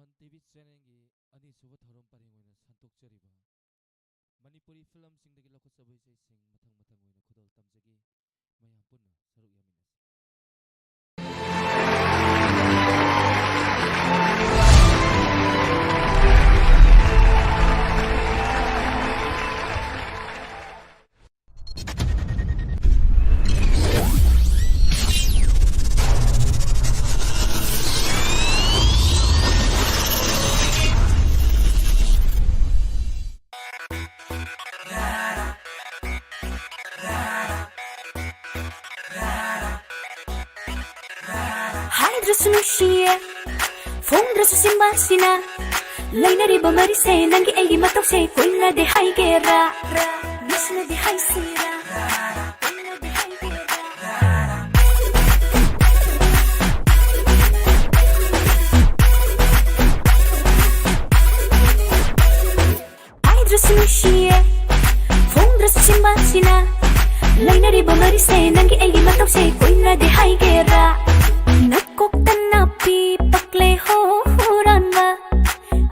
One TV channel की अनीसुब थौरम परेंग ओइना संतोकजरिबा मणिपुरी फिल्म सिंगदगी लखोत्सब इसेई सिंग मथंग मथंग ओइना खुदल तमजगी मयाम पुन्ना सरुक यामिनस 하이드로스 누시에 퐁드로스 심바시나 레이나리바 마리세 난기 애기 맛독세 꼬일라데 하이게라 미스나데 하이시라 꼬일라데 하이게라 하이드로스 누시에 퐁드로스 심바시나 레이나리바 마리세 난기 애기 맛독세 꼬일라데 하이게라 nakoktan napi pakle ho huran ba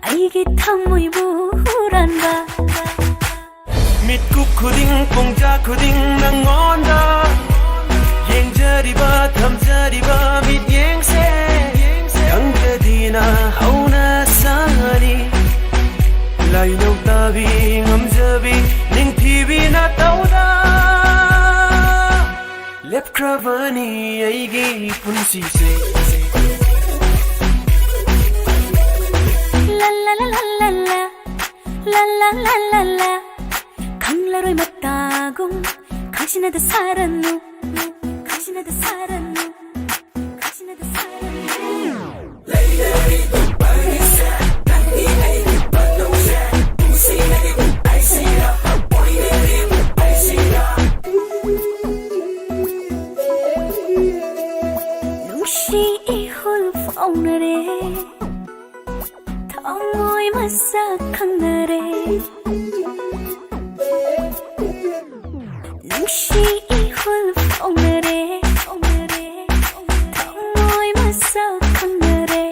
aigi thamoi bu huran ba mit kuk khuding pongja khuding nangonda yengjariba thamjariba mit yengse angdina hauna sari laino tabi ngamjabi ningthibi na tauda lepkravani aigi punsi se la la la la la la la la la la la 강라로이 맞다공 가시나다 살았노 가시나다 살았노 가시나다 살았노 레이더리 바이사 난이 아이디 바동사 무시나게 아이시라 보이네리 아이시라 She ihul faunare Thamoy masakanare She ihul faunare Thamoy masakanare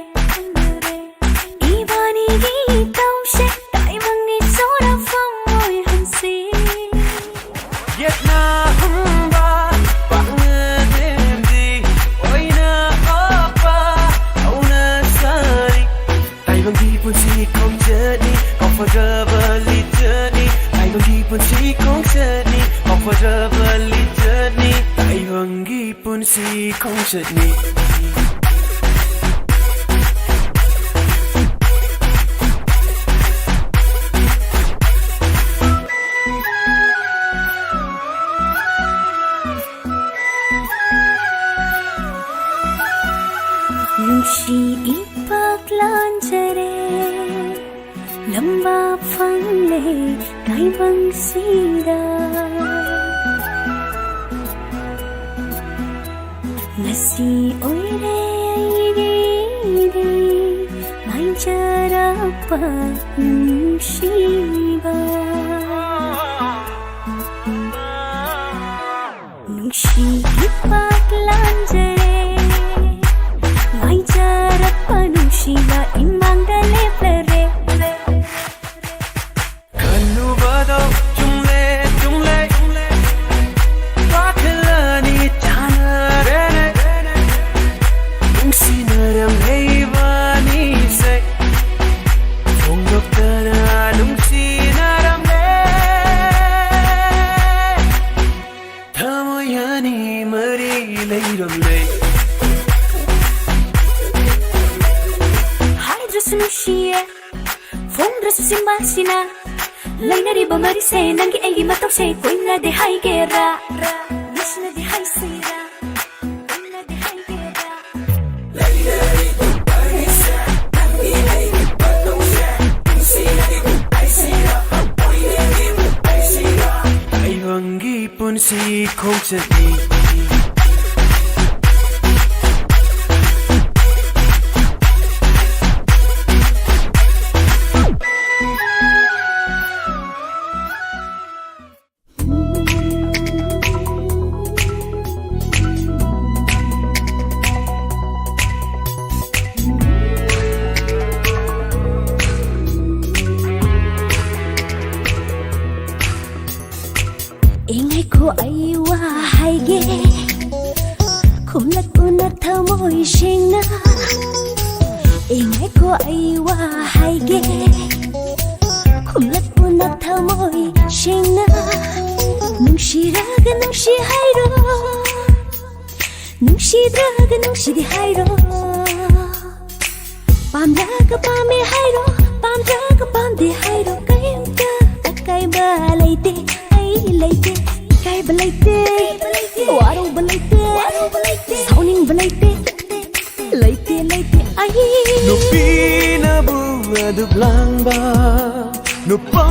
Ibani gi taushe Taimangi sora famoy hansi yetna humba bangdendi oina apa auna sari taiwangi punsi kong journey comfortably journey taiwangi punsi kong journey comfortably journey taiwangi punsi kong journey Nushi ipaglanjare lamba phangle naibang sida Nasi oire aigire mai jarapa nushiba Nushi ipaglanjare Shiva imangale plere kanu bado jungle pakelani chanare nungsinarang heivani se thongdoktara nungsinarang le thamoyani mari leiram le Nushie 퐁드로스 심바시나 레이나리바 마리세 난기 애기 맛독세 꼬일라데 하이게라 미스나데 하이시라 꼬일라데 하이게라 레이나리바 마리세 난기 애기 맛독세 미스나데 하이시라 꼬일라데 하이시라 taiwangi punsi kong journey ai wa hai ge khum lak una thamoi shingna e ngai ko ai wa hai ge khum lak una thamoi shingna nung shiraga nung shi hai ro nung shidraga nung shi di hai ro pam raga pam me hai ro pam raga pam di hai ro kaimta akai ba laite ai laite kai ba laite waro ba laite sauning ba laite laite laite ai nupi na buwa du blangba nupa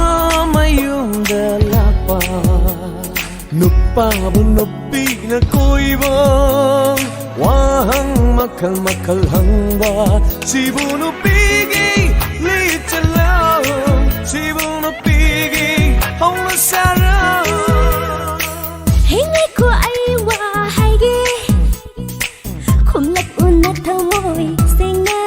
mayung da lapa nupa bu nupi na koiba wahang makal makal hangba sibu nupi gi li chalao sibu nupi gi hong na sara hingai ko ai wa hai ge khum lak una thamoi singna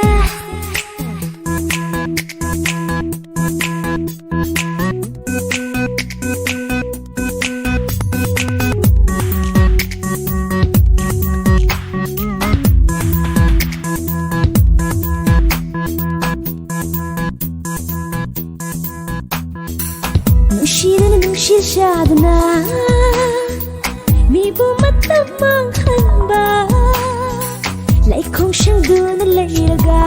nushi shadna mi bu matam mang hanba lai khong shang du na lai raga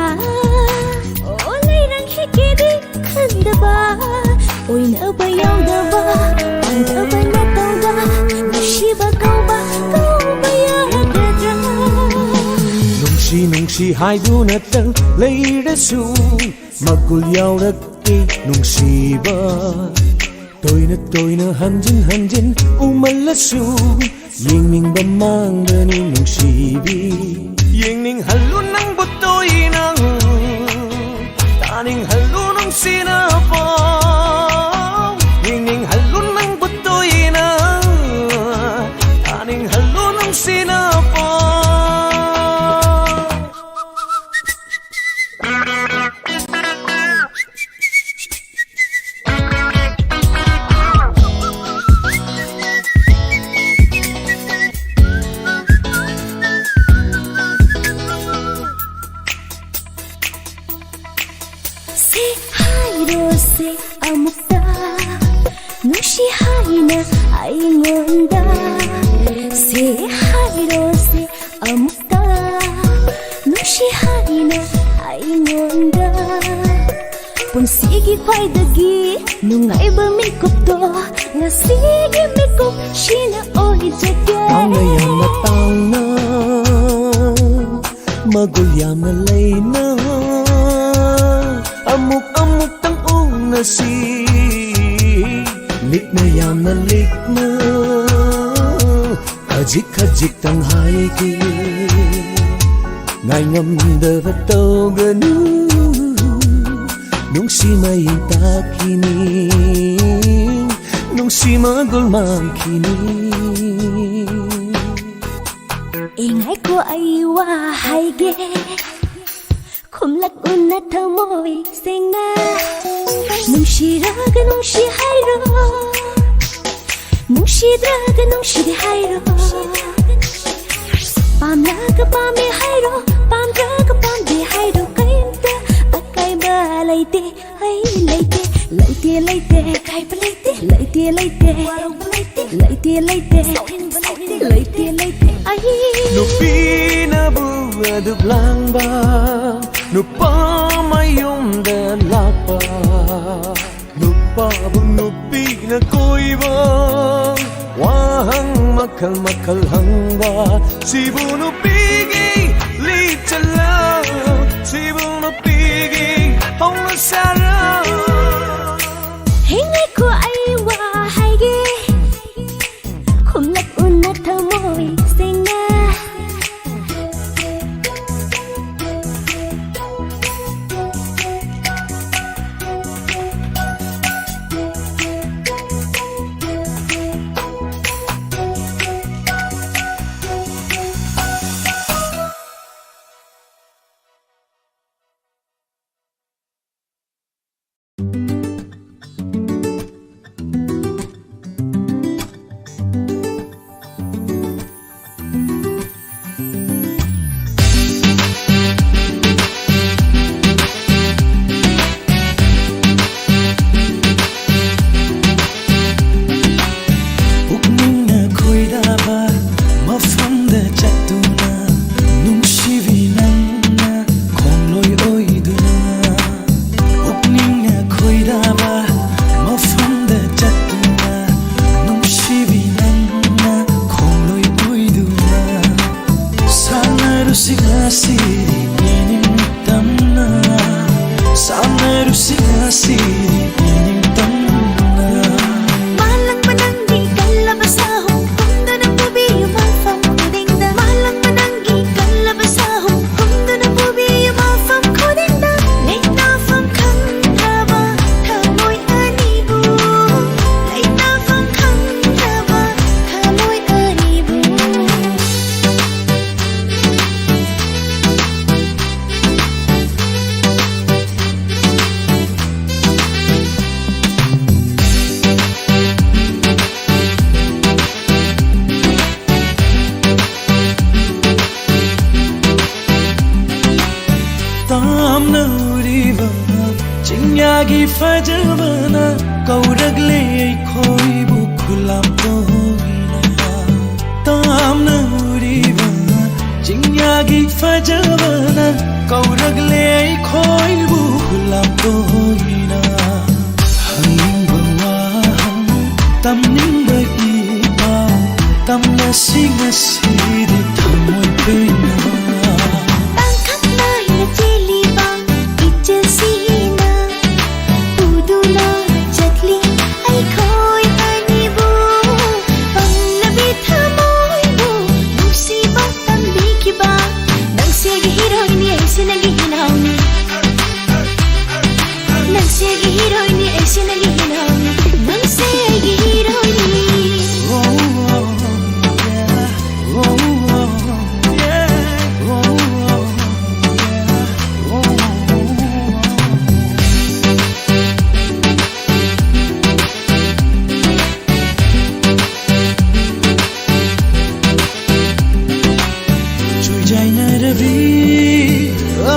o lai rang hi ke di khanda ba oi na ba yaw da ba ang da ba na taw da nushi ba ya da da nung shi hai du na tang lai da su magul yaw da ke nung shi ba tôi na hanjin umalasu yeng ning ba mang da ni nung shi bi yeng ning halu nang bo tôi nang ta ning halu nung si na pa yeng ning halu nang bo tôi nang ta ning halu nung si na pa se amukta nushi haina aingonda se hairo se amukta nushi haina aingonda punsigi khwaidagi nungai ba mikupto ngasigi mikup shina oi jage tauna yamna tauna magul yamna leina amuk tang na si likna yamna likna khajik tang hai ki ngai ngam da va to ganu nung si mai ta kini nung si magul mang kini ingai ko ai wa hai ge khum lak una thamoi singna nung shi raga nung shi hai ro nung shi draga nung shi di hai ro pam raga pam me hai ro pam raga pam di hai ro kaimta akai ba laite ai laite laite laite kai ba laite laite laite laite laite laite laite ai nupi na buwa du blangba nupa mayum da lapa nupa bu nupi na koiba wahang makal hangba sibu nupi gi li chalao sibu nupi gi hong na sara hingai ko ai wa hai ge khum lak una thamoi singna ngasi ining tamna Malang mananggi kalabasahong Humda na pubiyo mafam kudingda Malang mananggi kalabasahong Humda na pubiyo mafam kudingda Late na fam kang raba Kamoy anibu Late na fam kang raba Kamoy anibu tamna uriva chinyagi fajavana kauragle khoi bu khulam toina tamna uriva chinyagi fajavana kauragle khoi bu khulam toina hang bawa tamning bagi ba tamna singa sidi thamoy peina Tangkap na hinatili bang ichasina Udula jatli ay ko'y anibo Panglabit hamoy mo Musibat ang bikiba Nang sige hiroy ni ay sinagihinaw ni Nang sige hiroy ni ay sinagihinaw ni Nang sige hiroy ni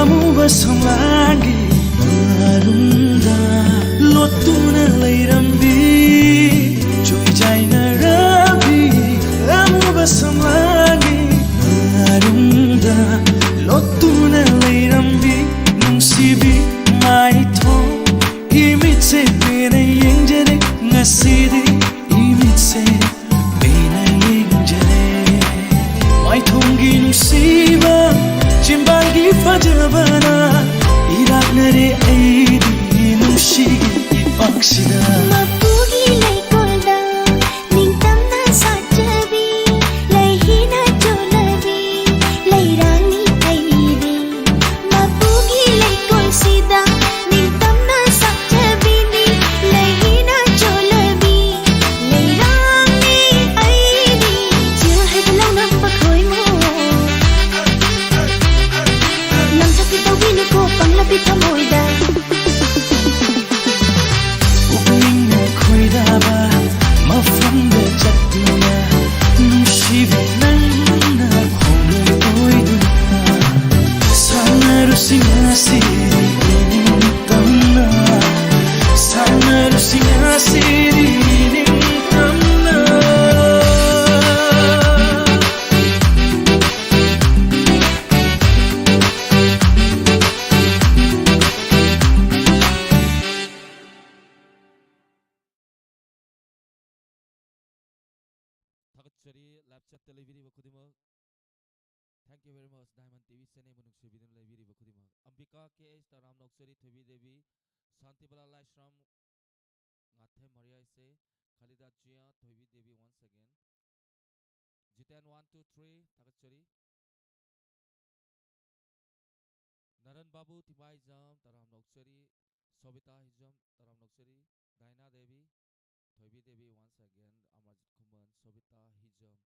amuba samlangi marunda lotuna leirambi chuijaina rabi amuba samlangi marunda lotuna leirambi nungsibi maitho imitse bena yengjere ngasidi imitse bena yengjere maithongi nungsiba Chimbagi fajavana iraknare aidi nushigi paksida Mapugi laikolda ningtamna sajabi Laihina jolabi lairani aidi Mapugi laikol sida ningtamna sajabi ni Laihina jolabi lairani aidi Jahat lang ng paghoy mo Nang sakit ang wino ko, panglapit hamoy da Uping na ko'y daba mafamda jatuna nushigi nang na hongoy ko'y duna Sana rusingasi ining tamna Sana rusingasi ining tamna Thakachari lapchat televiri bakudima. Thank you very much Diamond TV channel munuk subidun televiri bakudima. Ambika KS Taram Noksari Thevi Devi Shanti Bala Laishram Ngathe Maria se Khalida Jia Thevi Devi once again. Jitan 1 2 3 Thakachari Naran Babu Tibai Jam Taram Noksari Sobita Hijam Taram Noksari Daina Devi Thevi Devi once again Amarjit Kuman Sobita Hijam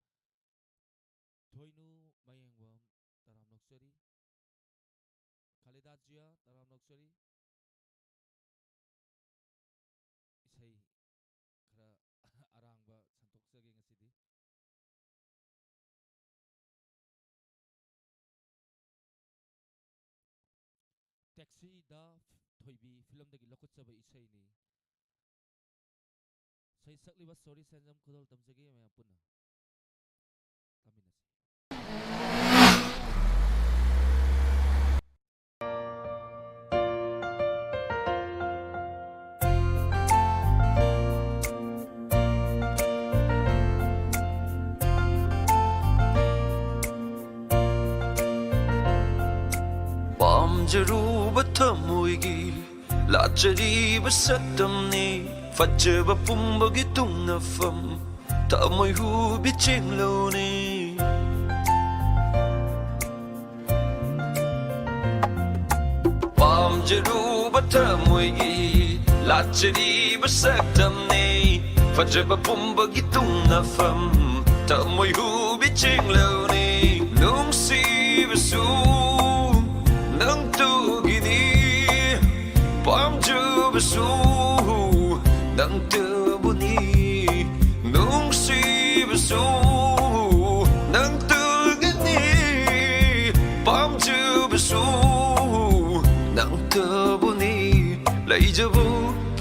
Thoinu Mayengwam Taram Noksari Khalida Jia Taram Noksari Eshei khara arangba santoksagi ngasidi Taxi da Thoibi film dagi lokutsaba Eshei ni Sai sakliba sorry sanjam khudol tamjagi maya punna taminasi pamjaruba thamoigi ꯂꯥꯆꯔꯤꯕ ꯁꯛꯇꯝꯅꯤ ꯐꯖꯕ ꯄꯨꯝꯕꯒꯤ ꯇꯨꯡꯅꯐꯝ ꯊꯃꯣꯏ ꯍꯨꯕꯤ ꯆꯦꯡꯂꯧꯅꯤ ꯄꯥꯝꯖꯔꯨꯕ ꯊꯃꯣꯏꯒꯤ ꯂꯥꯆꯔꯤꯕ ꯁꯛꯇꯝꯅꯤ ꯐꯖꯕ ꯄꯨꯝꯕꯒꯤ ꯇꯨꯡꯅꯐꯝ ꯊꯃꯣꯏ ꯍꯨꯕꯤ ꯆꯦꯡꯂꯧꯅꯤ ꯅꯨꯡꯁꯤꯕꯁꯨ ꯅꯪ ꯇꯨꯒꯤꯅꯤ ꯄꯥꯝꯖꯕꯁꯨ ꯅꯪ ꯇꯕꯨꯅꯤ ꯅꯨꯡꯁꯤꯕꯁꯨ ꯅꯪ ꯇꯒꯅꯤ ꯄꯥꯝꯖꯕꯁꯨ ꯅꯪ ꯇꯕꯨꯅꯤ ꯂꯩꯖꯕ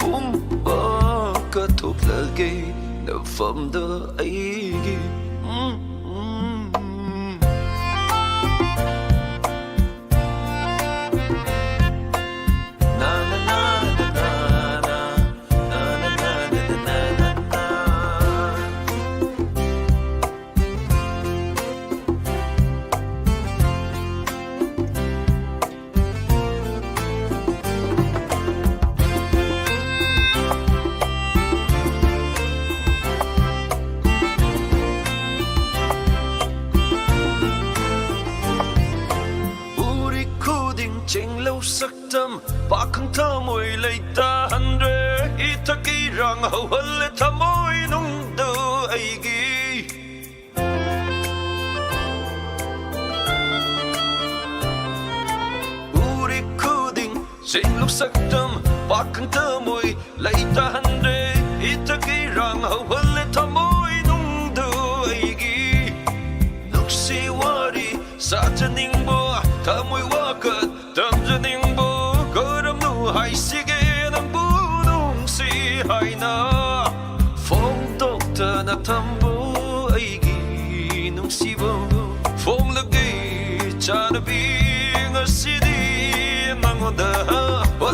ꯄꯨꯝꯕ ꯀꯠꯊꯣꯛꯂꯒꯦ ꯅꯐꯝꯗ ꯑꯩꯒꯤ ꯆꯦꯡꯂꯧ ꯁꯛꯇꯝ ꯄꯥꯈꯪ ꯊꯃꯣꯏ ꯂꯩꯇꯥꯍꯟꯗ꯭ꯔꯦ ꯏꯊꯛꯀꯤ ꯏꯔꯥꯡ ꯍꯧꯍꯜꯂꯦ ꯊꯃꯣꯏ ꯅꯨꯡꯗ ꯑꯩꯒꯤ ꯎꯔꯤ ꯈꯨꯗꯤꯡ ꯆꯦꯡꯂꯧ ꯁꯛꯇꯝ ꯄꯥꯈꯪ ꯊꯃꯣꯏ ꯂꯩꯇꯥꯍꯟꯗ꯭ꯔꯦ ꯏꯊꯛꯀꯤ ꯏꯔꯥꯡ ꯍꯧꯍꯜꯂꯦ ꯊꯃꯣꯏ ꯅꯨꯡꯗ ꯑꯩꯒꯤ ꯅꯨꯡꯁꯤ ꯋꯥꯔꯤ ꯁꯥꯖꯅꯤꯡꯕ ꯊꯃꯣꯏ ꯋꯥꯈꯜ ꯇꯝꯖꯅꯤꯡꯕ ꯀꯔꯝꯅ ꯍꯥꯏꯁꯤꯒꯦ ꯅꯪꯕꯨ ꯅꯨꯡꯁꯤ ꯍꯥꯏꯅ ꯐꯣꯡꯗꯣꯛꯇꯅ ꯊꯝꯕ ꯑꯩꯒꯤ ꯅꯨꯡꯁꯤꯕ ꯐꯣꯡꯂꯒꯦ ꯆꯥꯅꯕꯤ ꯉꯁꯤꯗꯤ ꯅꯪꯉꯣꯟꯗ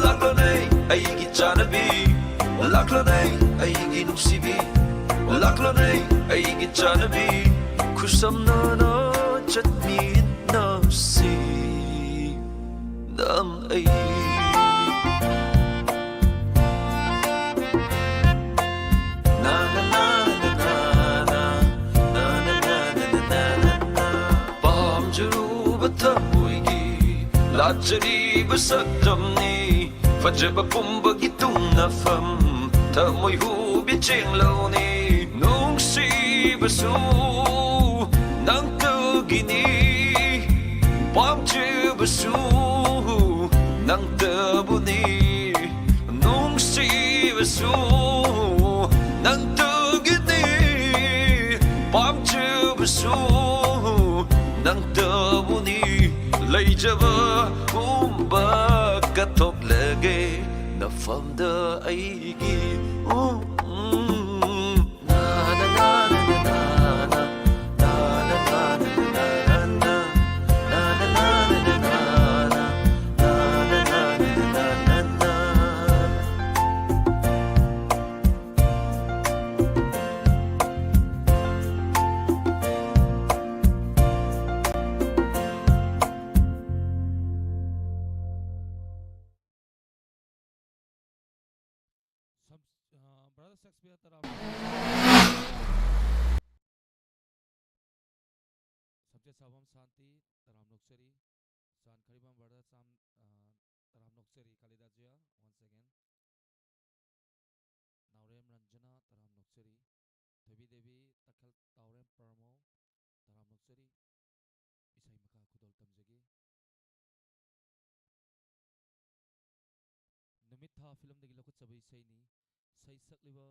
ꯂꯥꯛꯂꯣꯅꯦ ꯑꯩꯒꯤ ꯆꯥꯅꯕꯤ ꯂꯥꯛꯂꯣꯅꯦ ꯑꯩꯒꯤ ꯅꯨꯡꯁꯤꯕꯤ ꯂꯥꯛꯂꯣꯅꯦ ꯑꯩꯒꯤ ꯆꯥꯅꯕꯤ ꯈꯨꯠꯁꯝꯅꯅ ꯆꯠꯃꯤꯟꯅꯁꯤ ꯅꯪ ꯑꯩ ꯄꯥꯝꯖꯔꯨꯕ ꯊꯃꯣꯏꯒꯤ ꯂꯥꯆꯔꯤꯕ ꯁꯛꯇꯝꯅꯤ ꯐꯖꯕ ꯄꯨꯝꯕꯒꯤ ꯇꯨꯡꯅꯐꯝ ꯊꯃꯣꯏ ꯍꯨꯕꯤ ꯆꯦꯡꯂꯧꯅꯤ ꯅꯨꯡꯁꯤꯕꯁꯨ ꯅꯪ ꯇꯒꯤꯅꯤ ꯄꯥꯝꯖꯕꯁꯨ ꯅꯪ ꯇꯕꯨꯅꯤ ꯅꯨꯡꯁꯤꯕꯁꯨ ꯅꯪ tugini pamchubusu nang tabuni leijaba umba katok lage na famda aigi Brother Shakespeare taraf subject sabam santi taram nokseri san karibam brother sam taram nokseri kalidajia once again naurem ranjana taram nokseri devi devi takhal taurem parmo taram nokseri isai maka khudol tamjagi numit tha film dagi lokut sabai sai ni sai sakliba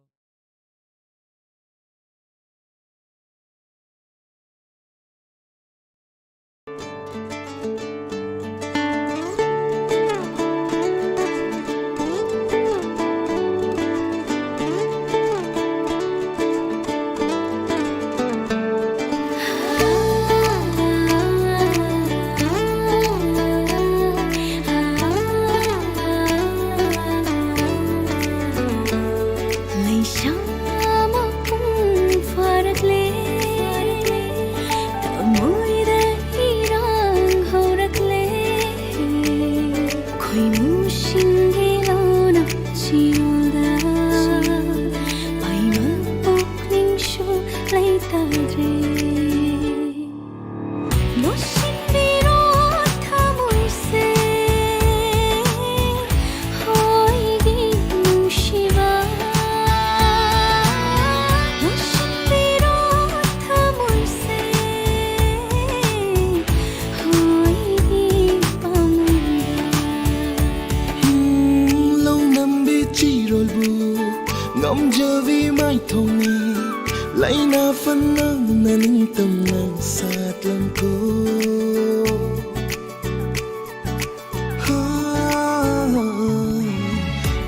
Khoi mu shin ge la phần nắng na ninh tâm nắng sát lần cô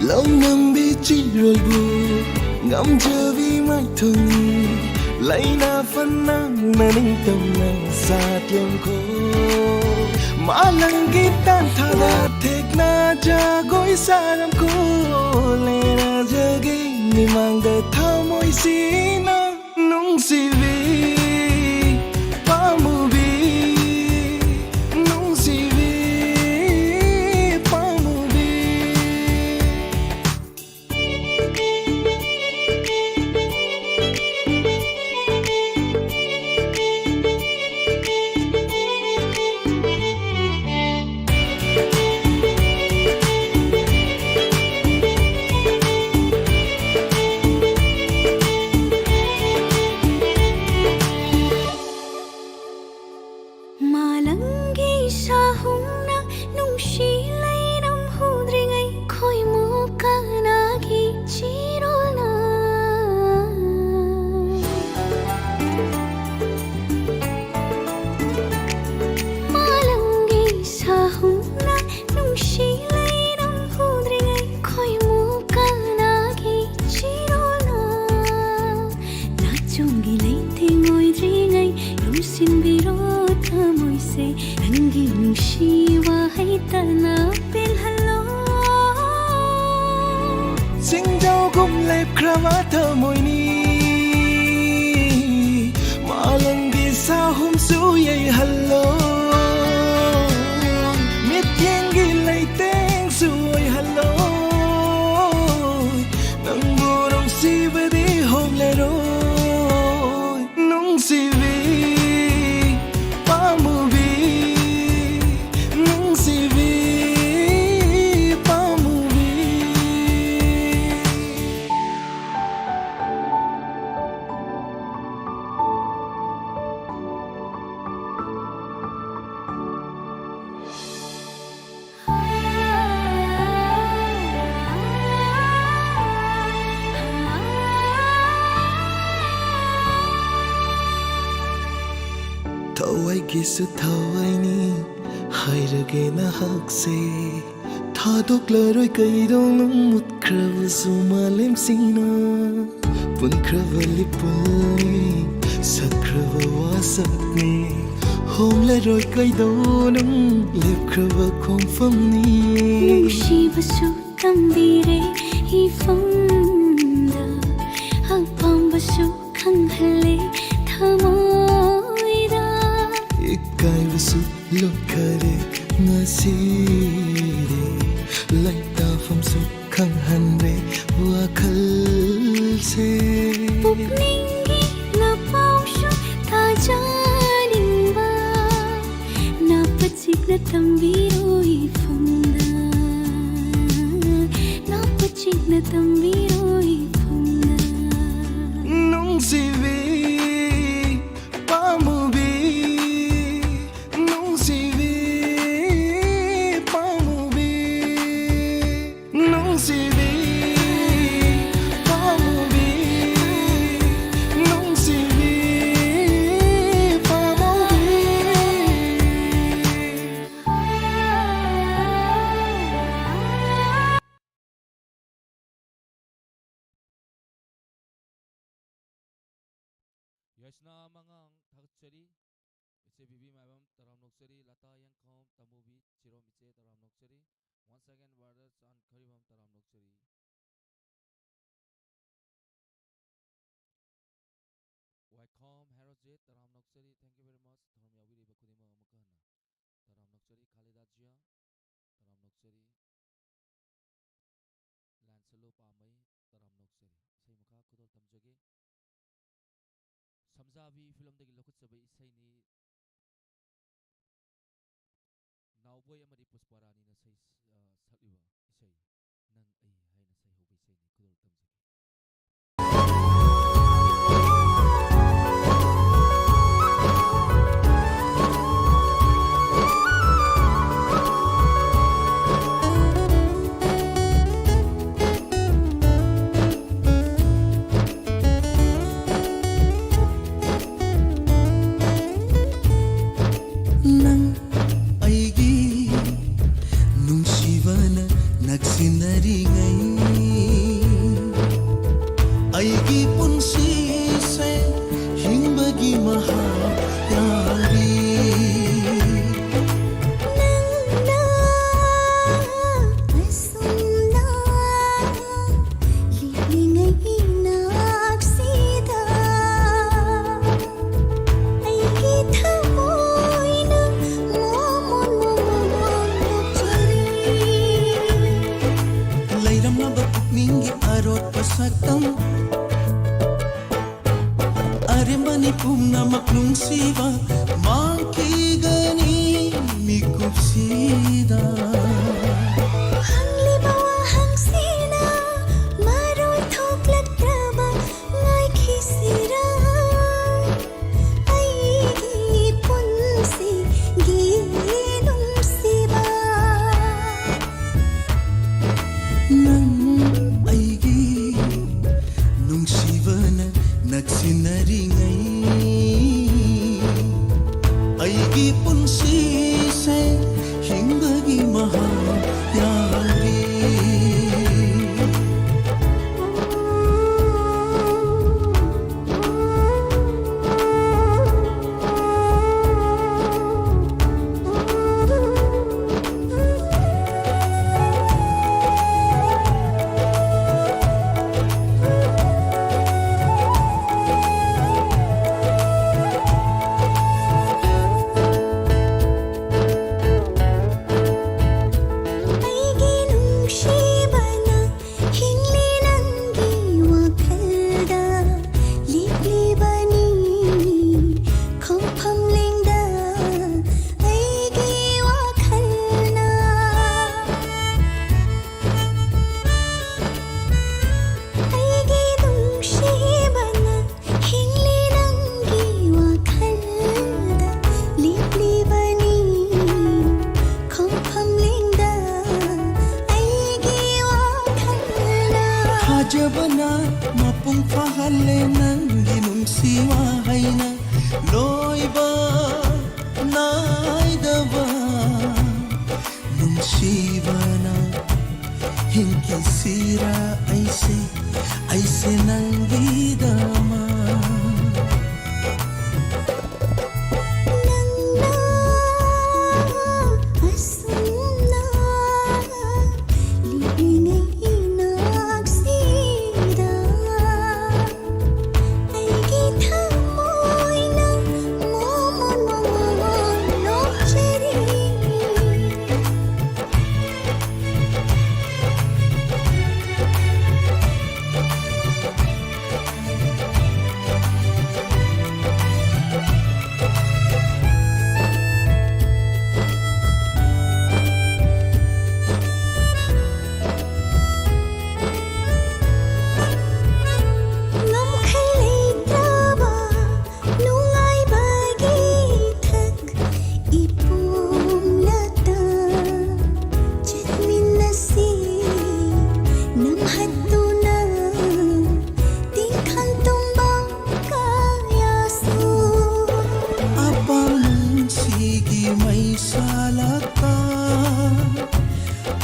lòng nằm bi chỉ rồi buồn ngắm chờ vì mãi thương lấy na phần nắng na ninh tâm nắng sát lần cô malang gitan thada thek na jagoi saram ko le na jagi ni mang de thamoi sina nung sivi pamubi nung sivi pamubi Malangi sa humna nung silay ng hudringay ko'y mukha naghichirol na Malangi sa humna nung silay ng hudringay ko'y mukha naghichirol na Nachong gilay tingoy dringay yung sinbiro Amoy se nanging nungsiwa ay tanapil halo Sing daw kung lep kravata mo'y ni Malangi sa humsuyay halo Mityeng gilay teng suway halo Nang burong siwa di hong lero Nung sivi Thawai gisu thawai ni hairage na hakse thadok laroi kaidong mut krav sumalem sina pun kravali pulni sakrav wasakni hom laroi kaidong lep krav khomfamni nungsibasu tambire ifamda agpambasu khanghale thamoida Ikaibasu lokare ngasire laita famsu khanghanre wakhal se pukningi napausu tajaningba napachik na tambiro ifamda napachik na tambiro ifamda nung sivi pamubi Yashna mangang thakchari ise bibi maibam taram noksari lata yang khom tamubi chirom iche taram noksari once again brothers and kharibam taram noksari Welcome Herojit taram noksari thank you very much thom yawiri bakudima amakana taram noksari Khalidajia taram noksari Lansalo pamai taram noksari isai mukha khudol tamjage Samjabi film dagi lokhutsabai isaini Nauboy amadi Pusparani na say sakliwa isay nang ay hay na say hubay say ni kudol tamjage nagsinaringay aigi punsise hingbagi mahayari pasaktam are manipum na maklung siva makigani mikupsida hang libawa hang sina maroy thoklak traba ngai khisira ai gi punsi gi num siba nagsinaringay aigi punsise hingbagi mahayari jabana mapung pahale nang ginung siwa hayna loiba naidava nung sivana hinki sira aise nang gidama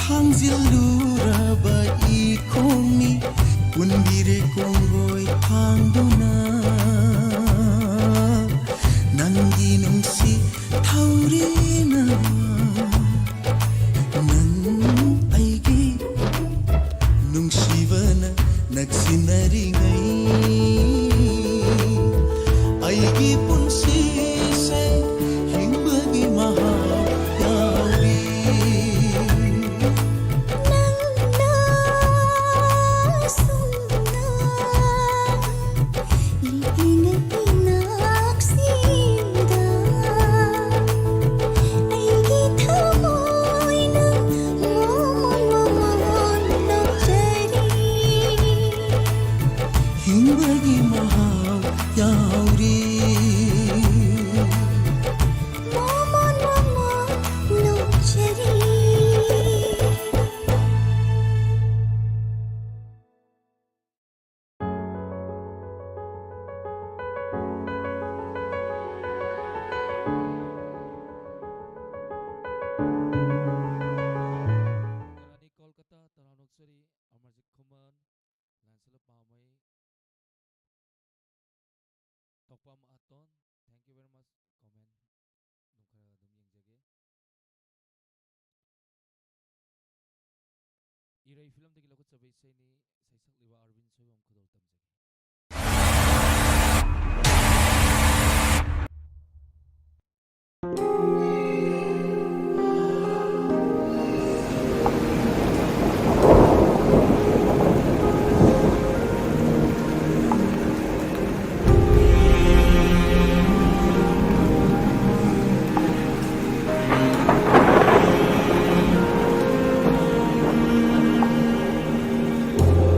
Hangzilura ikoni undire kongoi hangdona nanginung si taurina nang aigi nung shivana nagsinaringay aigi punsise hingbagi mahayari ngàn sẽ lúc bao mấy tộc pam aton thank you very much comment đúng khá đúng những jage irai film tagi lokot sabai sai ni sai sak liwa arvin soibam khudol tam jage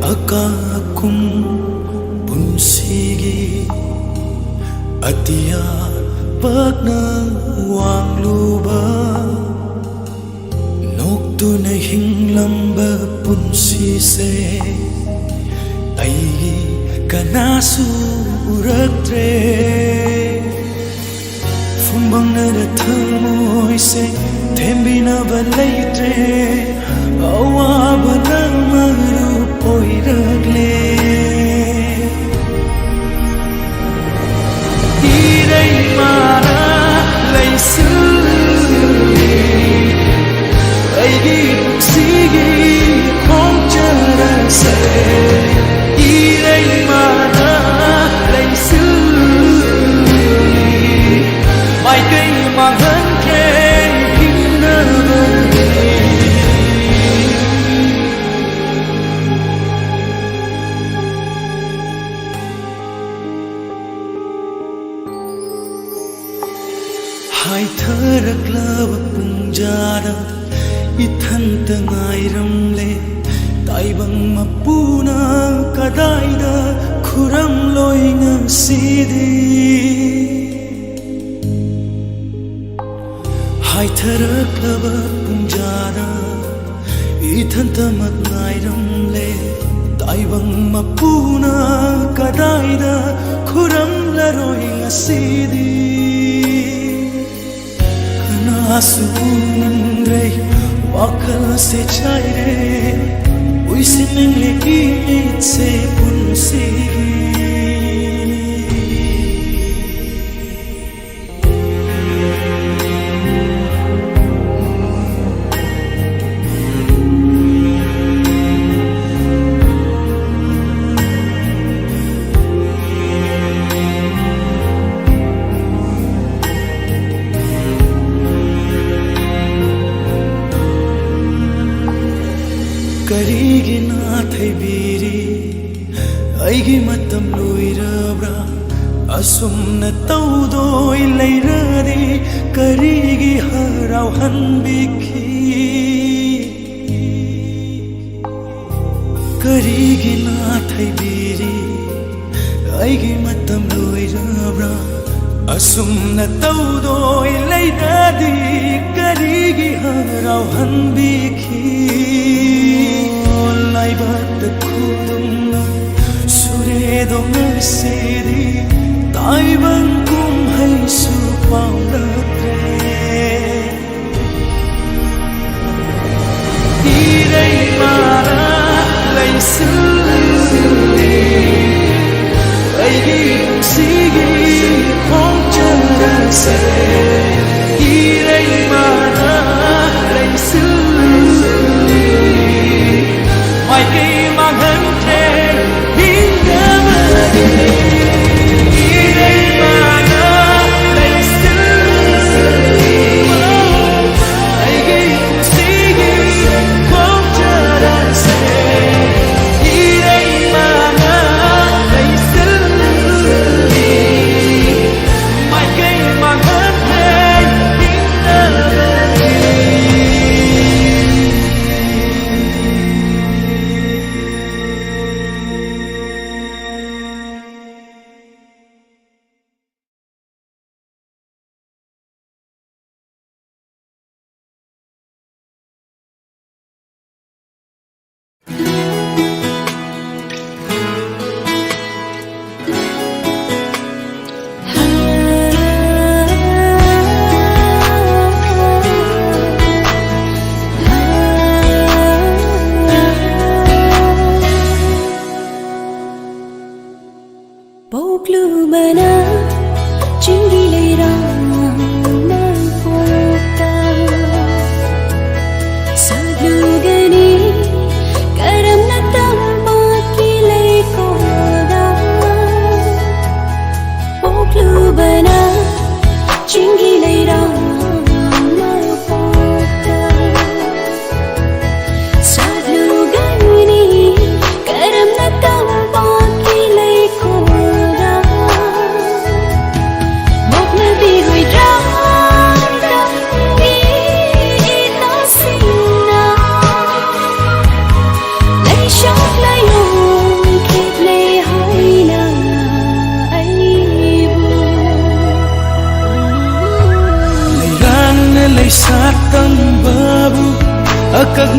Akakum punsigi atia pagna wangluba noktu na hinglamba punsi se ai kanasu uraktre fumbang na thamoy se thembina balaitre awa maru poiragle irai mara laisu aigi sigi khonchara se irai mara laisu mai kai mangan ke hinna hai tharaklaba pungjara ithanta ngairamle taibang mapuna kadaida khuram loinga sidi hai tharaklaba pungjara ithanta ngairamle taibang mapuna kadaida khuram loinga sidi Asunre wakal se chaire uisin le imit se punsi karigi na thai biri aigi matam loirabra asum na taudoi leiradi karigi harau hanbikhi karigi na thai biri aigi matam loirabra asum na taudoi leiradi karigi harau hanbikhi Laibat kudumna suredong sedi taibang kum hai su paulatre irai mara laisu aigi sigi khonchara se irai mara laisu mai kai mangan the hinga mari irai mana laisu aigi sigi khonchara se irai mana laisu mai kai mangan the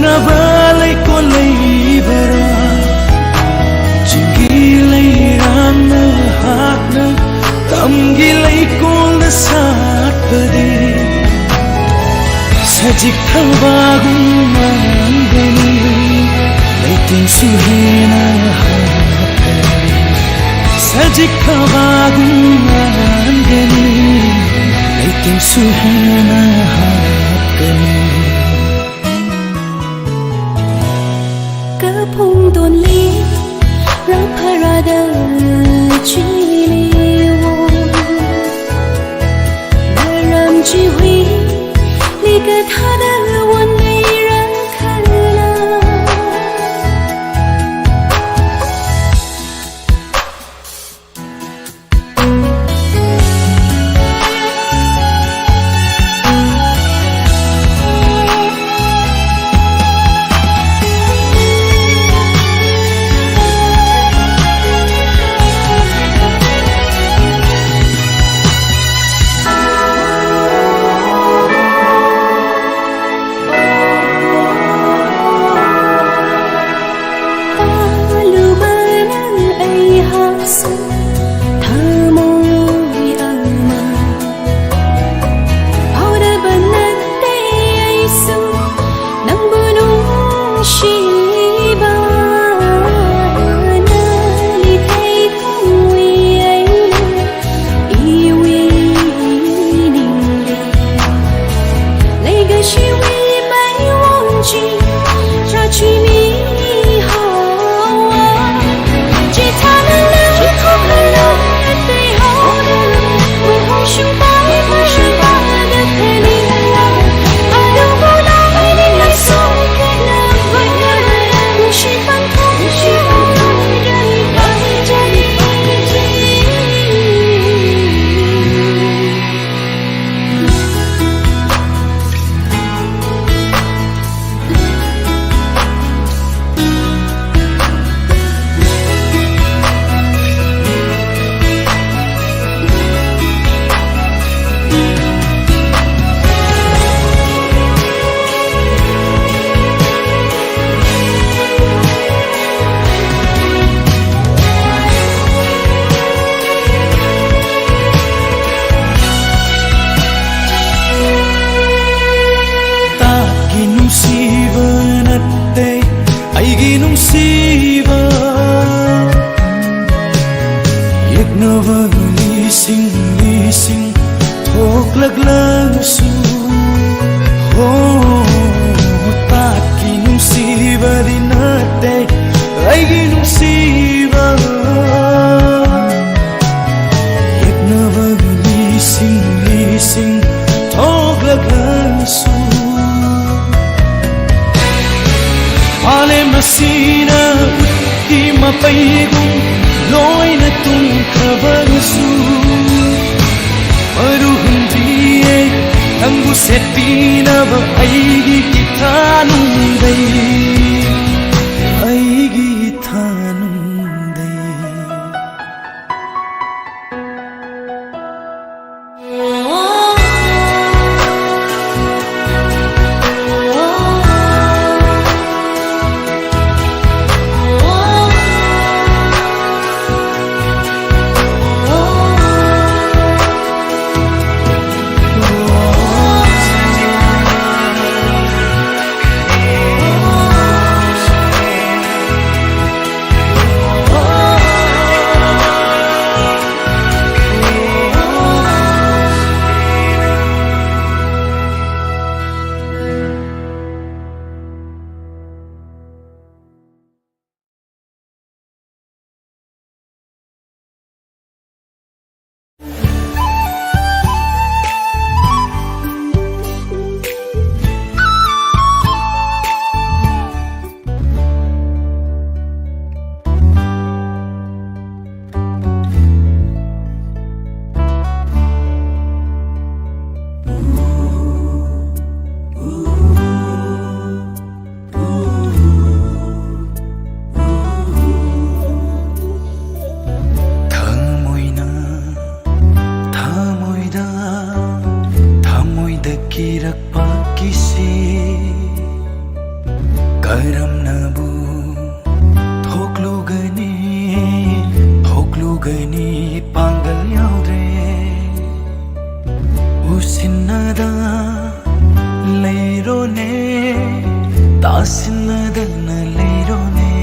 na balay ko laybara Jingilay ran na hak na Tamgilay ko lasat padi Sajik bagong manggani Layting suhena hapani Sajik bagong manggani Layting suhena hapani Cơ phung đồn lý Rắc phara đờ chi li vô Đà rằm chi huy Lý cơ tha đờ quân ngây rắc khả la Masina utti mapaigu loi na tum khabar su maruhundiye tangu setina ba aigi kithanum dai aigi thanum dai करमनाबु थोक्लुगनी पांगल याउरे उसिन्नदा लैरोने तासिन्नदन लैरोने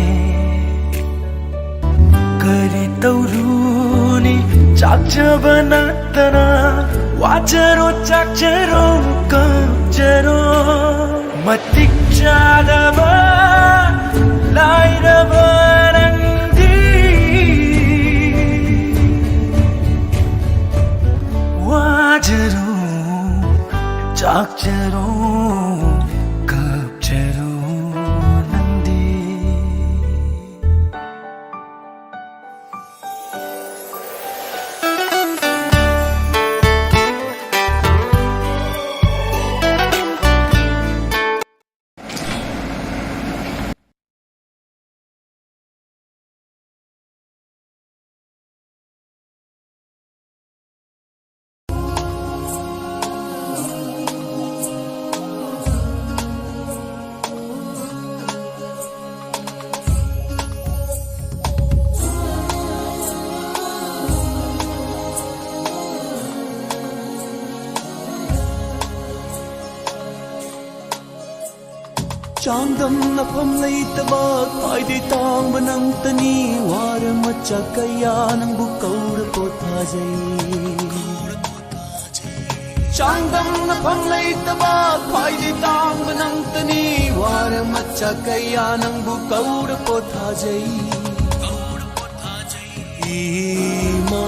करी तौरुनी चाकचबना तना वाचरो चाकचरो कचरो मतिक चादबा लाइरबा नंदी वाचरो चाकचरो कचरो नंदी चांगदम नफम लेतबा खाइदे तांग बनंग तनी वार मच्चा कया नंगबु कौर पोथाजै चांगदम नफम लेतबा खाइदे तांग बनंग तनी वार मच्चा कया नंगबु कौर पोथाजै इमा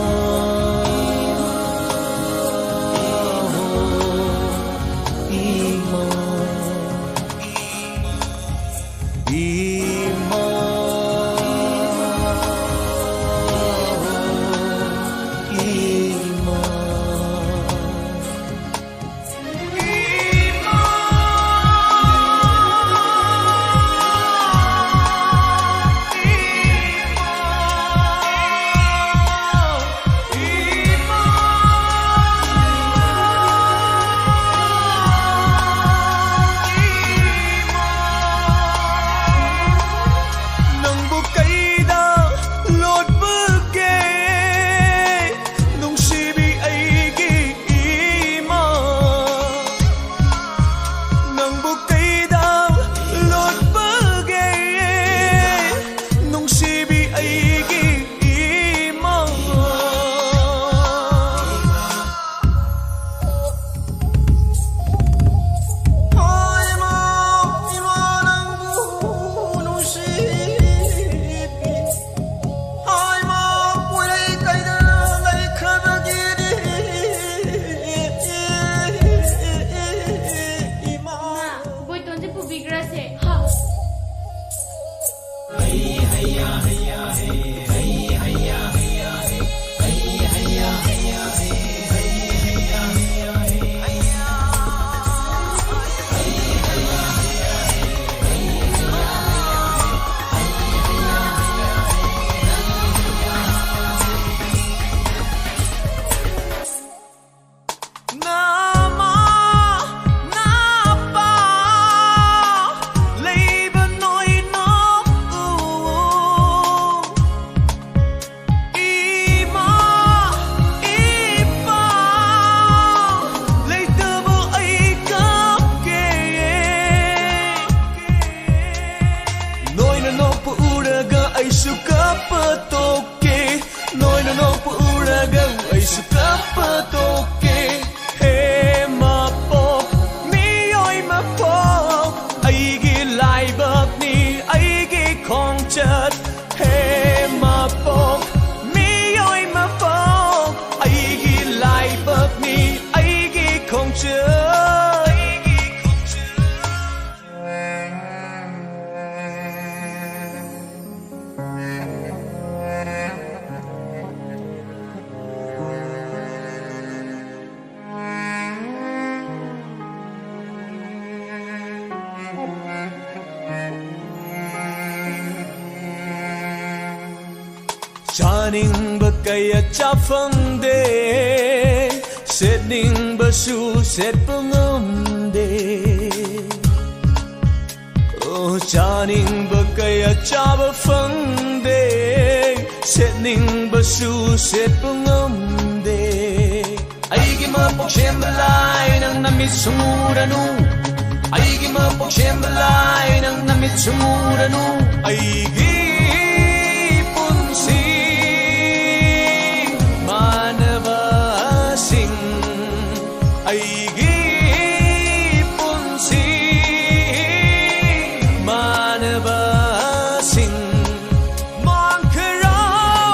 Chaning kaya chafangde setning basu set pangomde oh Chaninba kaya chaba fangde Setningba su setpa ngamde Aigi mapok siyembalay nang namit sumuranu Aigi mapok siyembalay nang namit sumuranu Aigi punsi manabasing Aigi punsi manabasing Mon karaw,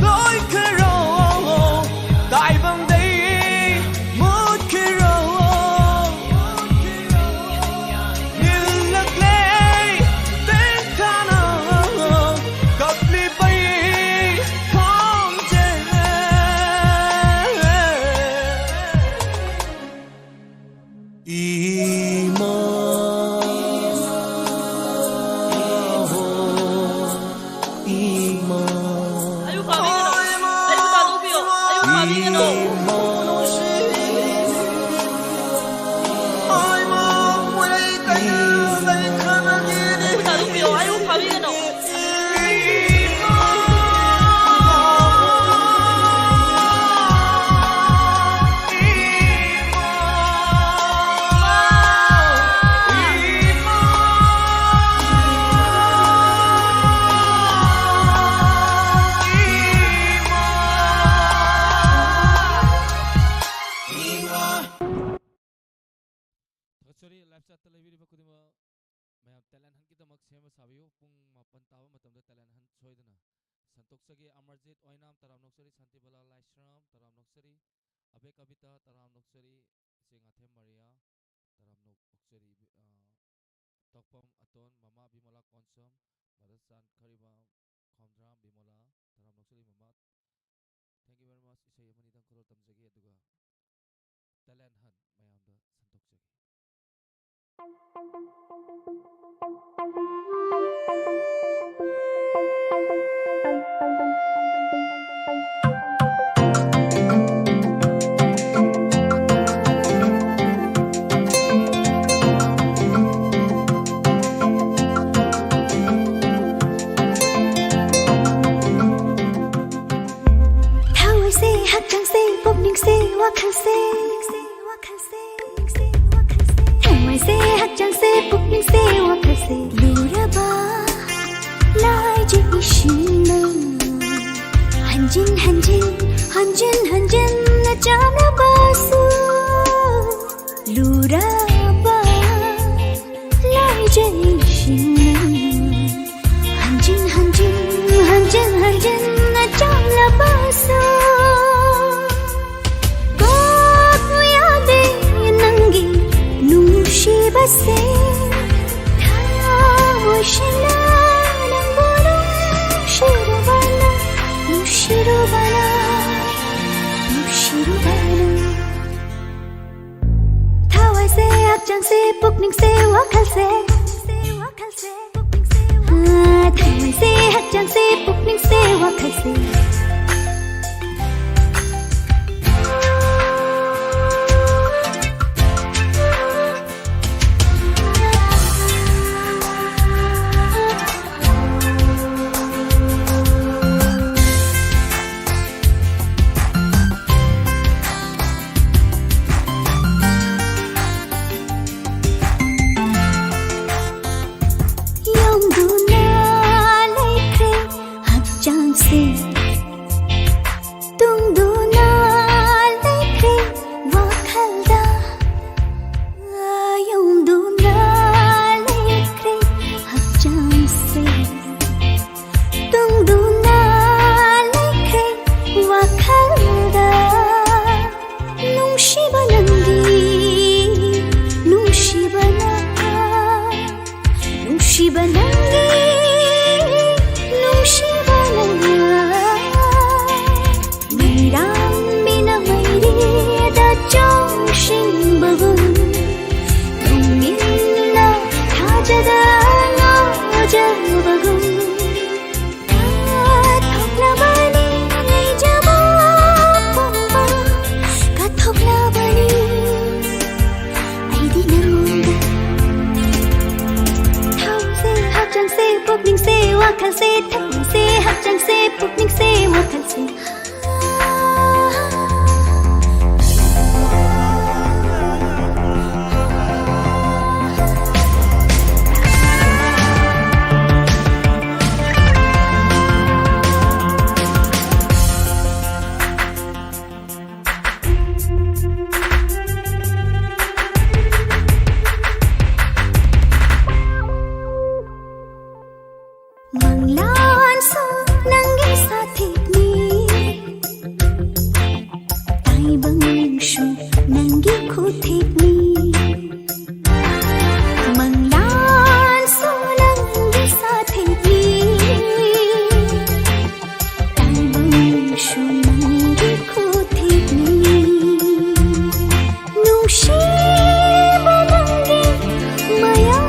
loy karaw Dai bang day, mood karaw Nilaglay, ten kana Kapli bay, kongje Ima Ima Ayo kami ka no. Ayo ka no. Ayo kami ka no. Sorry, live chat television ba kudi mo may talent han kita magsema sabiyo kung mapantawa matamda talent han soidana santok sagi amarjit oinam taram noksari santi bala laishram taram noksari abe kavita taram noksari singathe maria taram noksari tokpam aton mama bimala konsum madasan khariba khomdram bimala taram noksari mama thank you very much isai amani dang koro tamjagi aduga talent han mayamda santok sagi Thao se hak chang se pop ning se wa khal se Thao se hak chang se pop ning se wa khal se Lura ba lai je ishin na Hanjin hanjin hanjin hanjin na jana basu Lura ba lai je ishin na Hanjin hanjin hanjin hanjin na jana basu Bagu yade nangi nushibase Thao shina nang bolo shirubala nushirubala nushirubala Thao se ak chang se puk ning se wa khal se Thao se ak chang se puk ning se wa khal se Yom du na lai kre hak chang se Tung du na lai kre wa khal da Yom du na lai kre hak chang se Tung du na lai kre wa khal da Nung shiba nangi nung shiba na Shibanangi, Shibananga Miram Minamayri da Chong Shin Bagun Nungilla Tajada Najaba पुकनिंगसे वाखलसे थकनिंगसे हक्चंगसे पुकनिंगसे वाखलसे Manglan so nangi sathi ni tai bang shu nangi khothi ni Manglan so nangi sathi ni tai bang shu nangi khothi ni Nushi ba nangi maya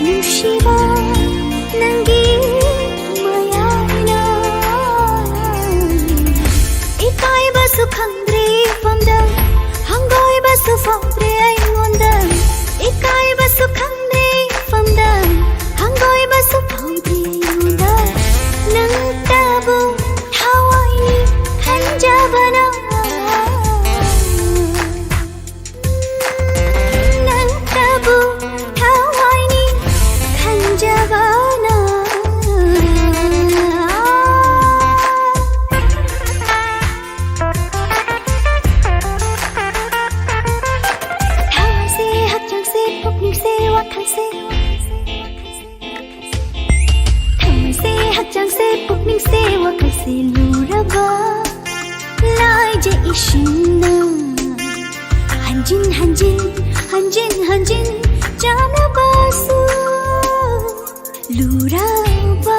Nushi ba Nangi mayana Ikai basu khandre pamda Hangoi basu fawre aingonda Ikai basu khandre pamda Hangoi basu fawre aingonda Nang tabu hawai khanjabana Nang tabu hawai ni khanjabana Hacangse pukningse wakase luraba lai je ishina hanjin hanjin hanjin hanjin jana basu luraba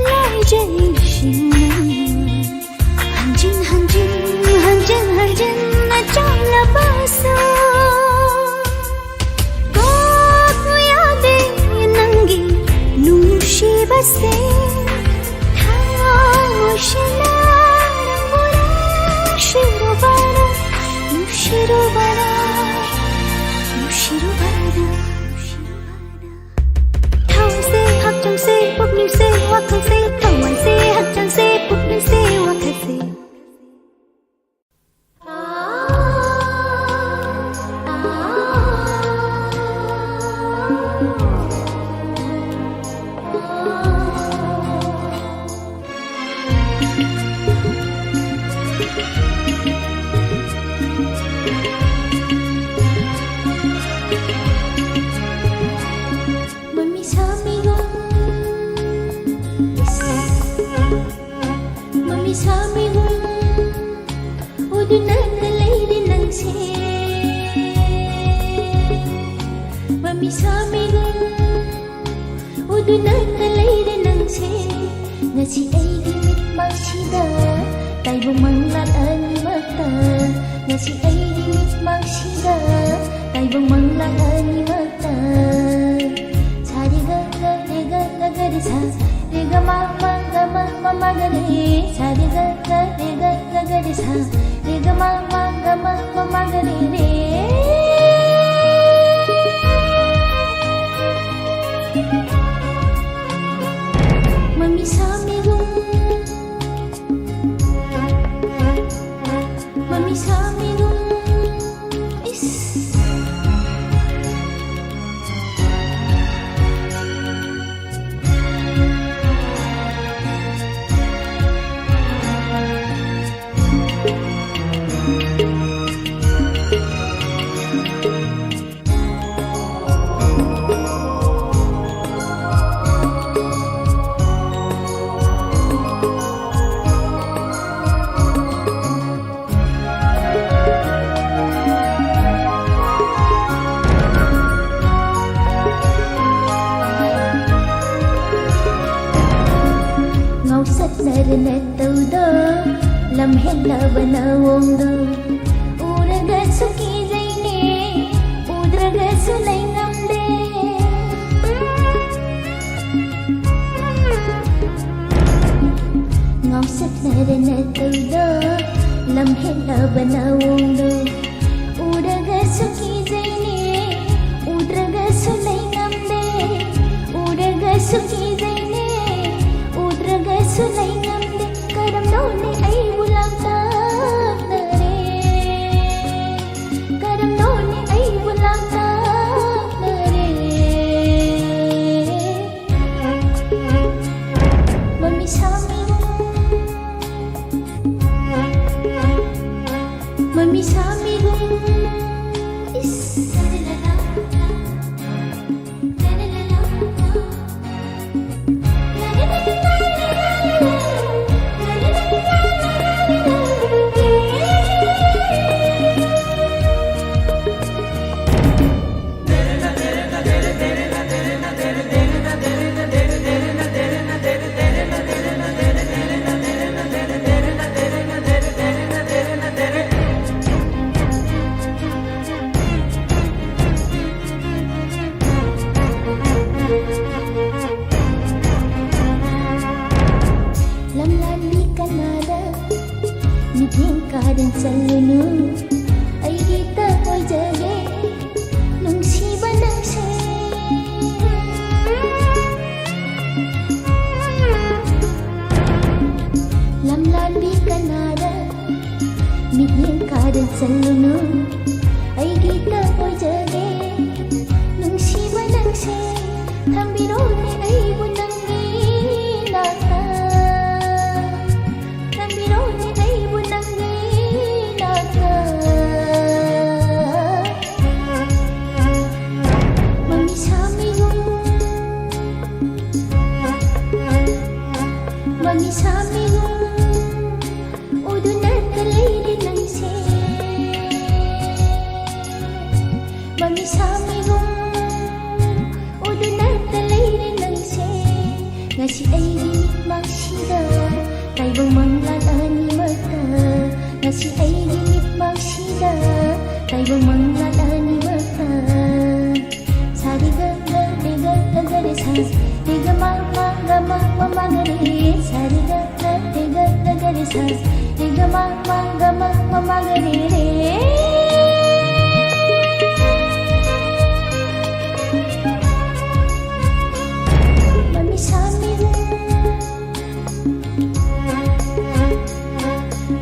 lai je ishina hanjin hanjin hanjin hanjin jana basu Base Hamoshina Rangura Shirubara Nushirubara Nushirubara Thawase Hakjangse Pukningse Wakalse Thawase Hakjangse Pukningse Wakalse Ngasi ay limit magsida Taybong manglaan mata Ngasi ay limit magsida Taybong manglaan mata Sa riga ga riga ga ga ri sa Riga ma ma ga ma ga ri Sa riga ga riga ga ga ri sa Riga ma ga ma ga ri re Mami samigong is lam hella banawongdo uraga suki jaine udraga sulai namde ngausak narana taudo lam hella banawongdo uraga suki jaine udraga sulai namde ꯎꯔꯁꯨ ꯀꯤꯖꯩꯅꯦ ꯎꯗ꯭ꯔꯒꯁꯨ ꯂꯩ ꯉꯝꯗꯦ ꯀꯔꯝꯅꯣꯅꯦ ꯑꯩꯕꯨ ꯂꯥꯛꯇꯛꯅꯔꯦ ꯀꯔꯝꯅꯣꯅꯦ ꯑꯩꯕꯨ ꯂꯥꯛꯇꯛꯅꯔꯦ ꯃꯃꯤ ꯁꯥꯃꯤꯒꯨꯝ ꯃꯃꯤ ꯁꯥꯃꯤꯒꯨꯝ ꯀꯥꯗꯟ ꯆꯜꯂꯨꯅꯨ ꯑꯩꯒꯤꯇ ꯑꯣꯏꯖꯒꯦ ꯅꯨꯡꯁꯤꯕ ꯅꯪꯁꯦ ꯂꯝꯂꯥꯟꯕꯤ ꯀꯅꯥꯗ ꯃꯤꯠꯌꯦꯡ ꯀꯥꯗꯟ ꯆꯜꯂꯨꯅꯨ ꯑꯩꯒꯤꯇ ꯑꯣꯏꯖꯒꯦ ꯅꯨꯡꯁꯤꯕ ꯅꯪꯁꯦ ꯊꯝꯕꯤꯔꯣꯅꯦ ꯑꯩꯕꯨ ꯅꯪꯒꯤ ꯅꯥꯛꯇ ꯊꯝꯕꯤꯔꯣꯅꯦ ꯑꯩꯕꯨ ꯅꯪꯒꯤ ꯅꯥꯛꯇ ꯃꯃꯤ ꯁꯥꯃꯤꯒꯨꯝ ꯃꯃꯤ ꯁꯥꯃꯤꯒꯨꯝ 우둔할까 레이리 낭세 맘이 사미고 우둔할까 레이리 낭세 ngasi aini maksida taibang manglalani mata ngasi aini maksida taibang manglalani mata sariga ga ga re sa ga ma ga re sariga ga re sa ga ma ga re re mami samigo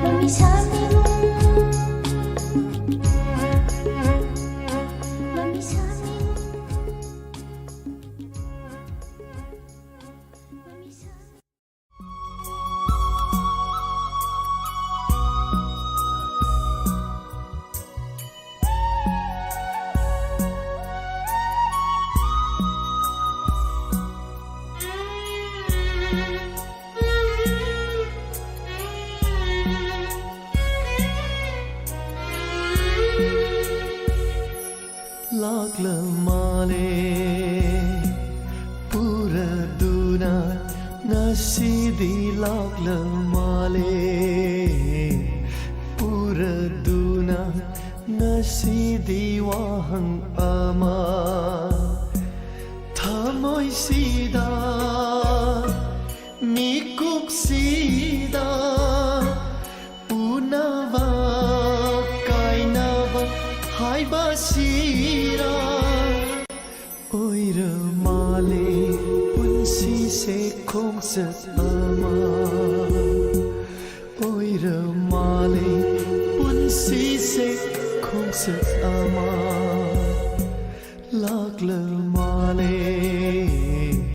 mami samigo mami samigo mami samigo लागला माले पूरा दुना नसीदी लागला माले पूरा दुना नसीदी वाहंग अमा थामोय सीदा मिकुक सीदा उनावा कायनावा हाइबा सीरा ओइरा माले पुंसी से खोंगसत अमा ओइरा माले पुंसी से खोंगसत अमा